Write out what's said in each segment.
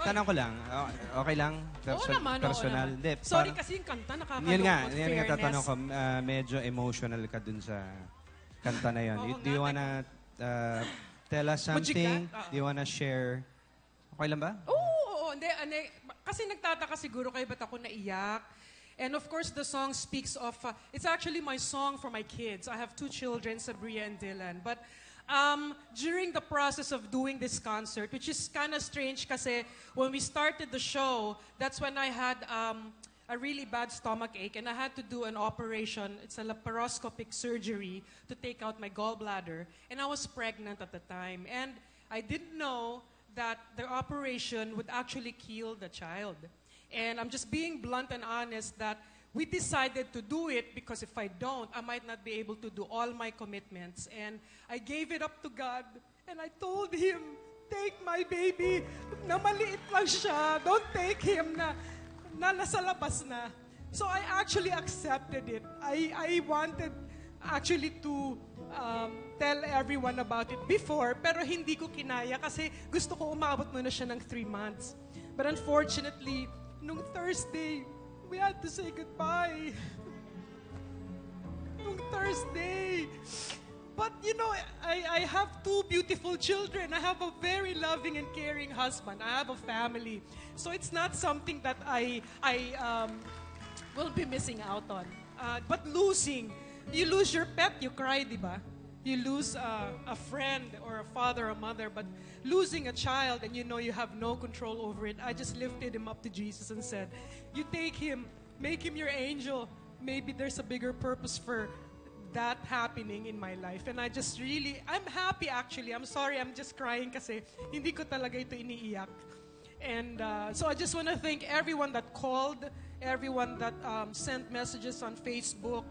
tanong ko lang, okay lang? Oo naman, personal? oo naman. Hindi, Sorry kasi yung kanta nakakaloka. Yun nga tatanong ko, medyo emotional ka dun sa kanta na yun. Do you wanna tell us something? Do you wanna share? Okay lang ba? Oo. Hindi. Kasi nagtataka siguro kayo ba't ako naiyak. And of course, the song speaks of, it's actually my song for my kids. I have 2 children, Sabria and Dylan. But during the process of doing this concert, which is kind of strange kasi when we started the show, that's when I had a really bad stomach ache and I had to do an operation. It's a laparoscopic surgery to take out my gallbladder. And I was pregnant at the time. And I didn't know that the operation would actually kill the child. And I'm just being blunt and honest that we decided to do it because if I don't, I might not be able to do all my commitments. And I gave it up to God. And I told Him, take my baby. Na maliit lang siya. Don't take him na nasa labas na. So I actually accepted it. I wanted actually to tell everyone about it before, pero hindi ko kinaya kasi gusto ko umabot muna siya ng 3 months. But unfortunately, nung Thursday, we had to say goodbye. Nung Thursday. But you know, I have 2 beautiful children. I have a very loving and caring husband. I have a family. So it's not something that I will be missing out on. But losing, you lose your pet, you cry, di ba? You lose a friend or a father or mother, but losing a child and you know you have no control over it, I just lifted him up to Jesus and said, you take him, make him your angel. Maybe there's a bigger purpose for that happening in my life. And I just really, I'm happy actually. I'm sorry, I'm just crying kasi hindi ko talaga ito iniiyak. And so I just want to thank everyone that called, everyone that sent messages on Facebook,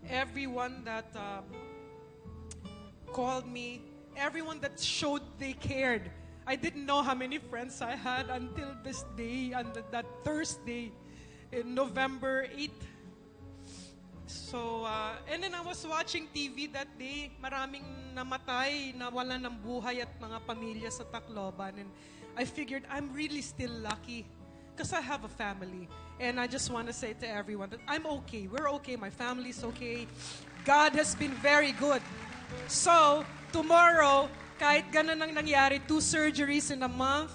everyone that called me, everyone that showed they cared. I didn't know how many friends I had until this day, and that Thursday, in November 8th. So, and then I was watching TV that day, maraming namatay, nawalan ng buhay at mga pamilya sa Tacloban. And I figured I'm really still lucky because I have a family. And I just want to say to everyone that I'm okay. We're okay. My family's okay. God has been very good. So, tomorrow, kahit ganun ang nangyari, 2 surgeries in a month,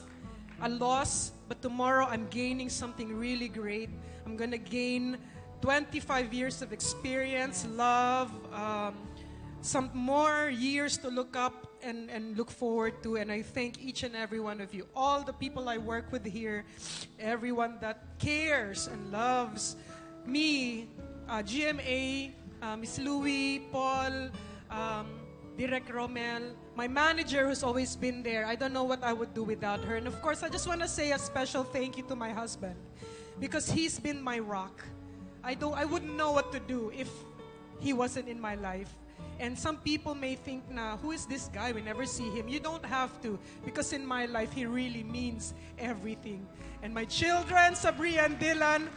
a loss, but tomorrow I'm gaining something really great. I'm gonna gain 25 years of experience, love, some more years to look up and look forward to. And I thank each and every one of you, all the people I work with here, everyone that cares and loves me, GMA, Miss Louie, Paul, Direk Romel, my manager who's always been there. I don't know what I would do without her. And of course, I just want to say a special thank you to my husband because he's been my rock. I wouldn't know what to do if he wasn't in my life. And some people may think, na, who is this guy? We never see him. You don't have to, because in my life, he really means everything. And my children, Sabria and Dylan,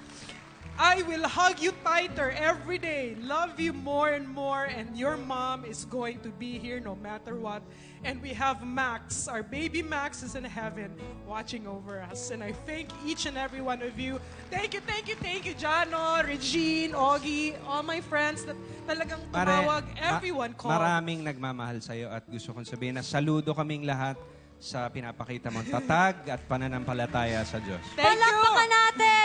I will hug you tighter every day, love you more and more, and your mom is going to be here no matter what. And we have Max, our baby Max is in heaven watching over us. And I thank each and every one of you. Thank you, Jano, Regine, Augie, all my friends that talagang tumawag, everyone called. Maraming nagmamahal sa'yo at gusto kong sabihin na saludo kaming lahat sa pinapakita mong tatag at pananampalataya sa Diyos. Thank you! Palakpakan natin!